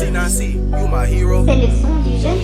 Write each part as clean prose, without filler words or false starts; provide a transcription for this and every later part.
C9C, you my hero. C'est le son du jeune.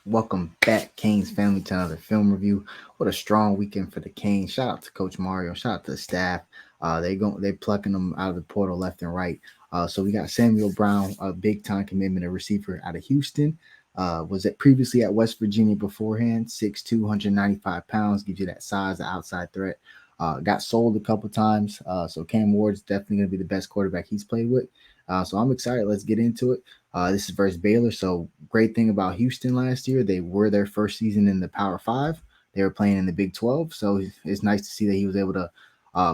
Welcome back, Canes family, to another film review. What a strong weekend for the Canes. Shout out to Coach Mario. Shout out to the staff. They're plucking them out of the portal left and right. So we got Samuel Brown, a big time commitment, a receiver out of Houston. Was it previously at West Virginia beforehand? 6'2", 195 pounds, gives you that size, the outside threat. Got sold a couple times. So Cam Ward's definitely going to be the best quarterback he's played with. So I'm excited. Let's get into it. This is versus Baylor. So great thing about Houston last year, they were their first season in the Power 5. They were playing in the Big 12. So it's nice to see that he was able to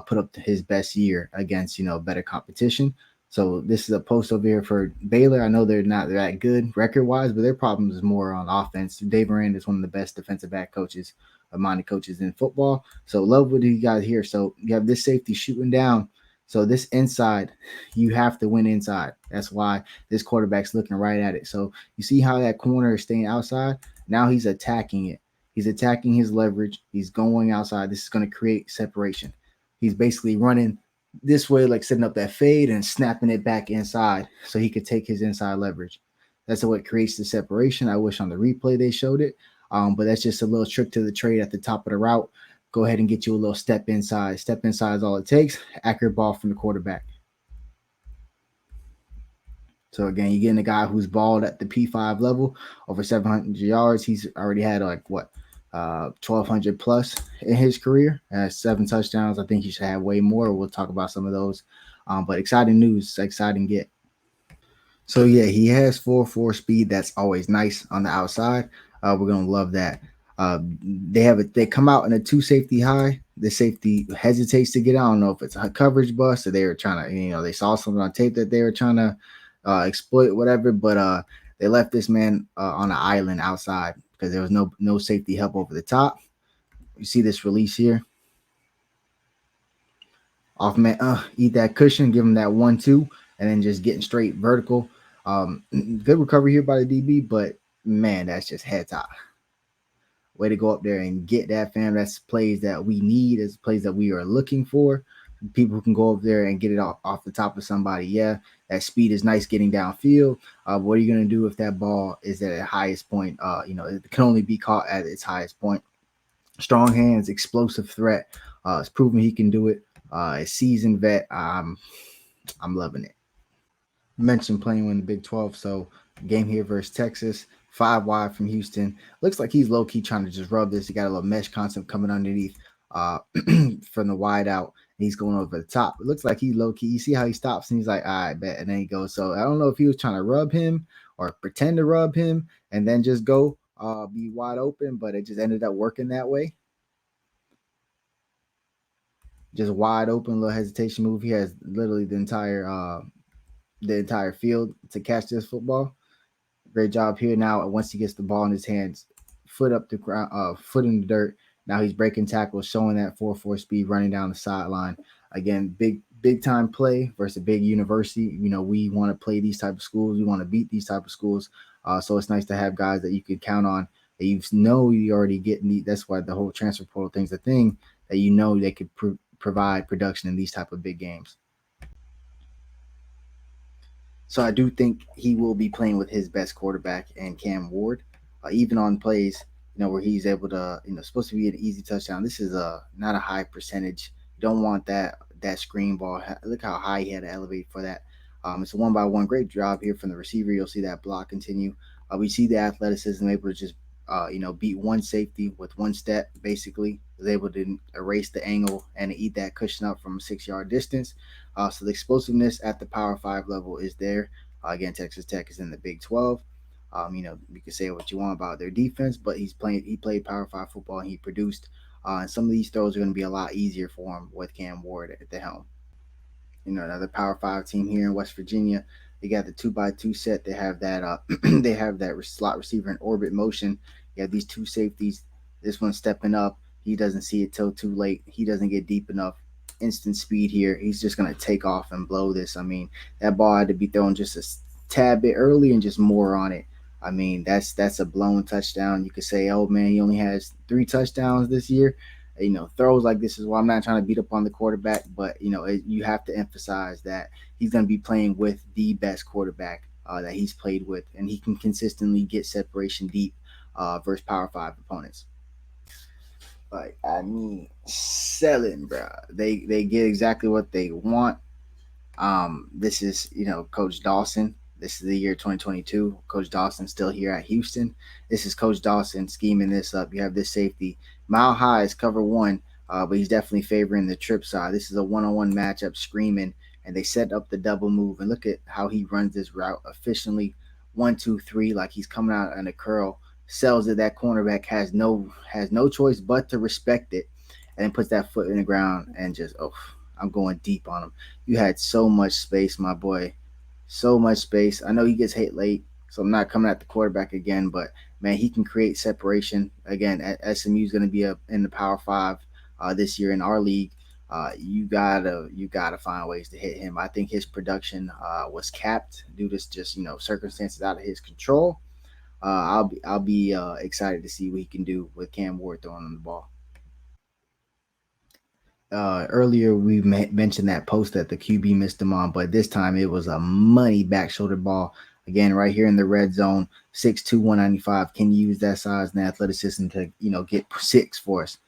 put up his best year against, better competition. So this is a post over here for Baylor. I know they're not that good record-wise, but their problem is more on offense. Dave Moran is one of the best defensive back coaches, minded coaches in football. So love what you got here. So you have this safety shooting down. So this inside, you have to win inside. That's why this quarterback's looking right at it. So you see how that corner is staying outside? Now he's attacking it. He's attacking his leverage. He's going outside. This is going to create separation. He's basically running this way, like setting up that fade and snapping it back inside so he could take his inside leverage. That's what creates the separation. I wish on the replay they showed it, but that's just a little trick to the trade at the top of the route. Go ahead and get you a little step inside. Step inside is all it takes. Accurate ball from the quarterback. So again, you're getting a guy who's balled at the P5 level, over 700 yards. He's already had 1,200 plus in his career. 7 touchdowns. I think he should have way more. We'll talk about some of those. But exciting news, exciting get. So yeah, he has 4.4 speed. That's always nice on the outside. We're gonna love that. They come out in a 2 safety high. The safety hesitates to get out. I don't know if it's a coverage bust or they were trying to, they saw something on tape that they were trying to exploit, whatever. But they left this man on an island outside because there was no safety help over the top. You see this release here. Off man, eat that cushion, give him that 1-2, and then just getting straight vertical. Good recovery here by the DB, but man, that's just head top. Way to go up there and get that, fam. That's plays that we need. It's plays that we are looking for. People who can go up there and get it off the top of somebody. Yeah, that speed is nice getting downfield. What are you going to do if that ball is at its highest point? It can only be caught at its highest point. Strong hands, explosive threat. It's proven he can do it. A seasoned vet. I'm loving it. Mentioned playing in the Big 12, so game here versus Texas. 5 wide from Houston. Looks like he's low-key trying to just rub this. He got a little mesh concept coming underneath from the wide out. And he's going over the top. It looks like he's low-key. You see how he stops and he's like, all right, bet. And then he goes. So I don't know if he was trying to rub him or pretend to rub him and then just go be wide open, but it just ended up working that way. Just wide open, little hesitation move. He has literally the entire field to catch this football. Great job here. Now, once he gets the ball in his hands, foot up the ground, foot in the dirt. Now he's breaking tackles, showing that 4.4 speed, running down the sideline. Again, big time play versus a big university. We want to play these type of schools. We want to beat these type of schools. So it's nice to have guys that you can count on that you know you already get. That's why the whole transfer portal thing's a thing, that you know they could provide production in these type of big games. So I do think he will be playing with his best quarterback and Cam Ward, even on plays where he's able to supposed to be an easy touchdown. This is not a high percentage. You don't want that screen ball. Look how high he had to elevate for that. It's a 1-by-1. Great job here from the receiver. You'll see that block continue. We see the athleticism, able to just beat one safety with one step. Basically, was able to erase the angle and eat that cushion up from a 6-yard distance. So the explosiveness at the Power 5 level is there. Again, Texas Tech is in the Big 12. You can say what you want about their defense, but he played Power 5 football and he produced. And some of these throws are going to be a lot easier for him with Cam Ward at the helm. Another Power 5 team here in West Virginia. They got the 2x2 set. They have that they have that slot receiver in orbit motion. You have these two safeties. This one's stepping up. He doesn't see it till too late. He doesn't get deep enough. Instant speed here. He's just gonna take off and blow this. I mean, that ball had to be thrown just a tad bit early and just more on it. I mean, that's a blown touchdown. You could say, oh man, he only has 3 touchdowns this year. Throws like this is why I'm not trying to beat up on the quarterback, but you have to emphasize that he's going to be playing with the best quarterback that he's played with, and he can consistently get separation deep versus Power 5 opponents. Like, I mean, selling, bro. They get exactly what they want. This is Coach Dawson. This is the year 2022. Coach Dawson still here at Houston. This is Coach Dawson scheming this up. You have this safety. Mile high is cover 1, but he's definitely favoring the trip side. This is a 1-on-1 matchup, screaming, and they set up the double move. And look at how he runs this route efficiently. 1, 2, 3, like he's coming out in a curl. Sells it. That cornerback has no choice but to respect it, and then puts that foot in the ground and just I'm going deep on him. You had so much space, my boy. So much space. I know he gets hit late, so I'm not coming at the quarterback again, but man, he can create separation. Again, SMU is going to be up in the Power 5 this year in our league. You gotta find ways to hit him. I think his production was capped due to just circumstances out of his control. I'll be excited to see what he can do with Cam Ward throwing him the ball. Earlier we mentioned that post that the QB missed him on, but this time it was a money back shoulder ball. Again, right here in the red zone, 6'2", 195. Can use that size and athleticism to get 6 for us.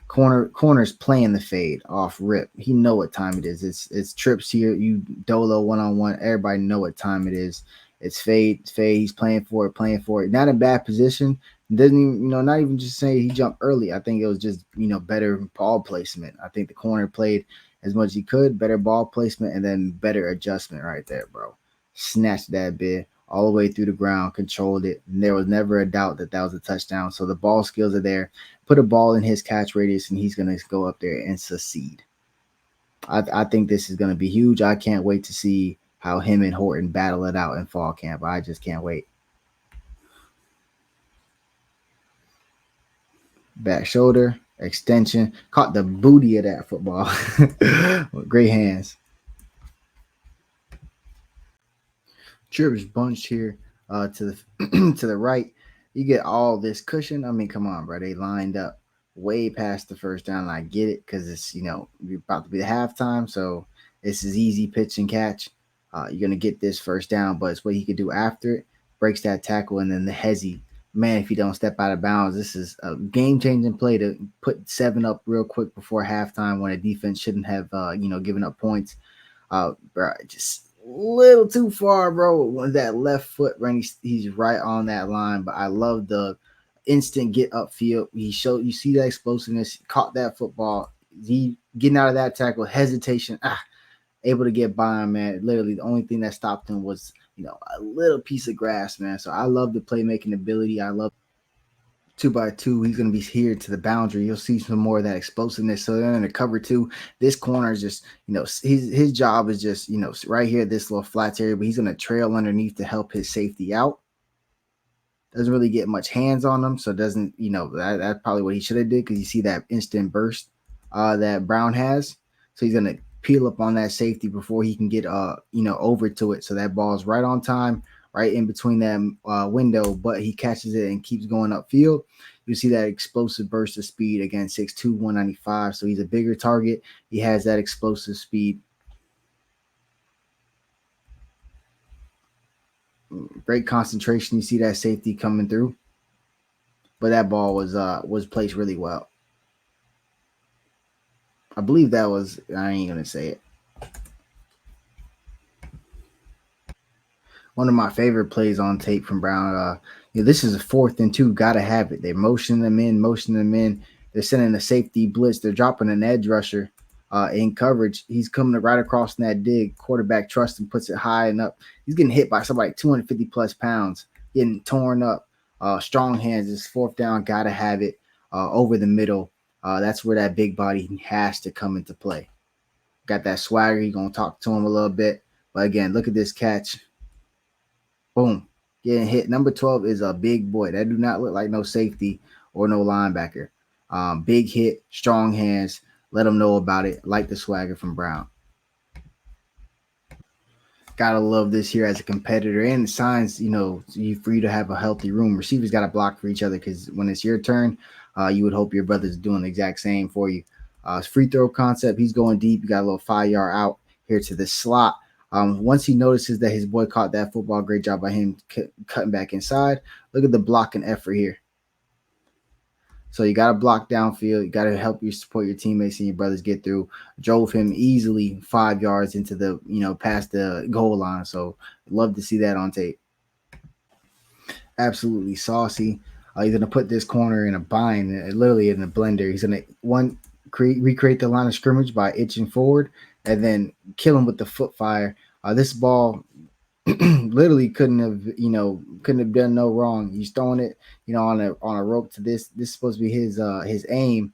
Corner's playing the fade off rip. He know what time it is. It's trips here. You dolo 1-on-1. Everybody know what time it is. It's fade. He's playing for it. Not in bad position. Doesn't even, not even just say he jumped early. I think it was just, better ball placement. I think the corner played as much as he could, better ball placement, and then better adjustment right there, bro. Snatched that bit all the way through the ground, controlled it. And there was never a doubt that was a touchdown. So the ball skills are there. Put a ball in his catch radius, and he's going to go up there and succeed. I think this is going to be huge. I can't wait to see how him and Horton battle it out in fall camp. I just can't wait. Back shoulder, extension. Caught the booty of that football. With great hands. Trips bunched here to the to the right. You get all this cushion. I mean, come on, bro. They lined up way past the first down. And I get it because it's you're about to be the halftime, so this is easy pitch and catch. You're gonna get this first down, but it's what he could do after it. Breaks that tackle, and then the hezzy. Man, if he don't step out of bounds, this is a game-changing play to put 7 up real quick before halftime when a defense shouldn't have given up points. Bro, just little too far, bro. With that left foot, right, he's right on that line. But I love the instant get upfield. You see that explosiveness, caught that football. He getting out of that tackle, hesitation, able to get by him, man. Literally, the only thing that stopped him was a little piece of grass, man. So I love the playmaking ability. I love 2x2. He's going to be here to the boundary. You'll see some more of that explosiveness. So then in the cover 2, this corner is just, his job is just, right here, this little flats area, but he's going to trail underneath to help his safety out. Doesn't really get much hands on him. So doesn't, that's probably what he should have did because you see that instant burst that Brown has. So he's going to peel up on that safety before he can get, over to it. So that ball is right on time, right in between that window, but he catches it and keeps going upfield. You see that explosive burst of speed, again, 6'2", 195. So he's a bigger target. He has that explosive speed. Great concentration. You see that safety coming through, but that ball was placed really well. I believe that was. I ain't gonna say it. One of my favorite plays on tape from Brown. This is a 4th and 2. Gotta have it. They're motioning them in. They're sending a safety blitz. They're dropping an edge rusher in coverage. He's coming right across in that dig. Quarterback trusts him, puts it high and up. He's getting hit by somebody 250 plus pounds, getting torn up. Strong hands. It's 4th down. Gotta have it over the middle. That's where that big body has to come into play. Got that swagger. You're gonna talk to him a little bit, but again, look at this catch. Boom. Getting hit. Number 12 is a big boy. That do not look like no safety or no linebacker. Big hit, strong hands. Let them know about it. Like the swagger from Brown. Gotta love this here as a competitor, and signs, for you to have a healthy room. Receivers got to block for each other, because when it's your turn, you would hope your brother's doing the exact same for you. Free throw concept. He's going deep. You got a little 5-yard out here to the slot. Once he notices that his boy caught that football, great job by him cutting back inside. Look at the blocking effort here. So you got to block downfield. You got to help you support your teammates and your brothers get through. Drove him easily 5 yards into the, past the goal line. So love to see that on tape. Absolutely saucy. He's going to put this corner in a bind, literally in a blender. He's going to recreate the line of scrimmage by itching forward and then kill him with the foot fire. This ball literally couldn't have done no wrong. He's throwing it, on a rope to this. This is supposed to be his aim,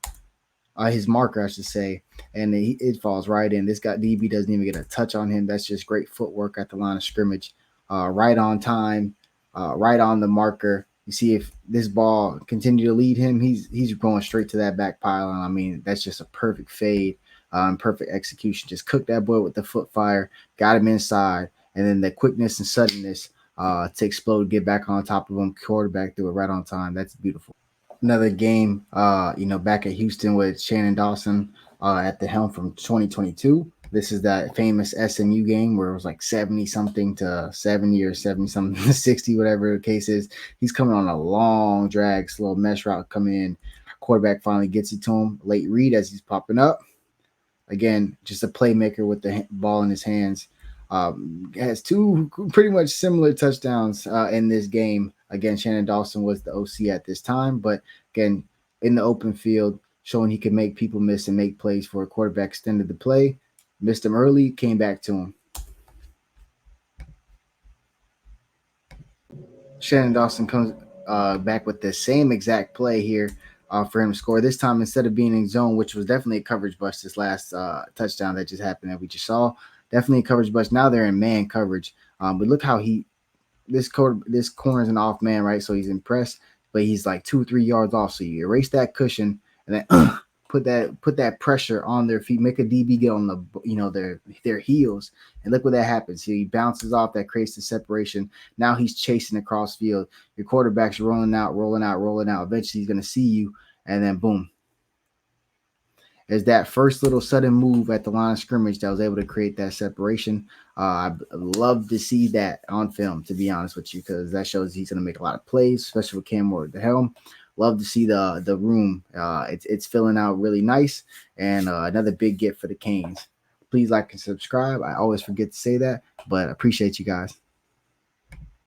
his marker, I should say, and it falls right in. This guy DB doesn't even get a touch on him. That's just great footwork at the line of scrimmage, right on time, right on the marker. You see, if this ball continue to lead him, he's going straight to that back pylon. I mean, that's just a perfect fade, perfect execution. Just cook that boy with the foot fire, got him inside. And then the quickness and suddenness to explode, get back on top of him, quarterback threw it right on time. That's beautiful. Another game, back at Houston with Shannon Dawson at the helm from 2022. This is that famous SMU game where it was like 70-something to 70 or 70-something to 60, whatever the case is. He's coming on a long drag, slow mesh route coming in. Quarterback finally gets it to him. Late read as he's popping up. Again, just a playmaker with the ball in his hands. Has 2 pretty much similar touchdowns in this game. Again, Shannon Dawson was the OC at this time, but again, in the open field, showing he could make people miss and make plays for a quarterback. Extended the play, missed him early, came back to him. Shannon Dawson comes back with the same exact play here for him to score. This time, instead of being in zone, which was definitely a coverage bust, this last touchdown that just happened that we just saw. Definitely a coverage bust. Now they're in man coverage. But look how this corner is an off man, right? So he's impressed, but he's like 2-3 yards off. So you erase that cushion and then put that pressure on their feet. Make a DB get on the their heels, and look what that happens. He bounces off. That creates the separation. Now he's chasing across field. Your quarterback's rolling out. Eventually he's gonna see you, and then boom. Is that first little sudden move at the line of scrimmage that was able to create that separation. I'd love to see that on film, to be honest with you, because that shows he's going to make a lot of plays, especially with Cam Ward at the helm. Love to see the room. It's filling out really nice, and another big get for the Canes. Please like and subscribe. I always forget to say that, but I appreciate you guys.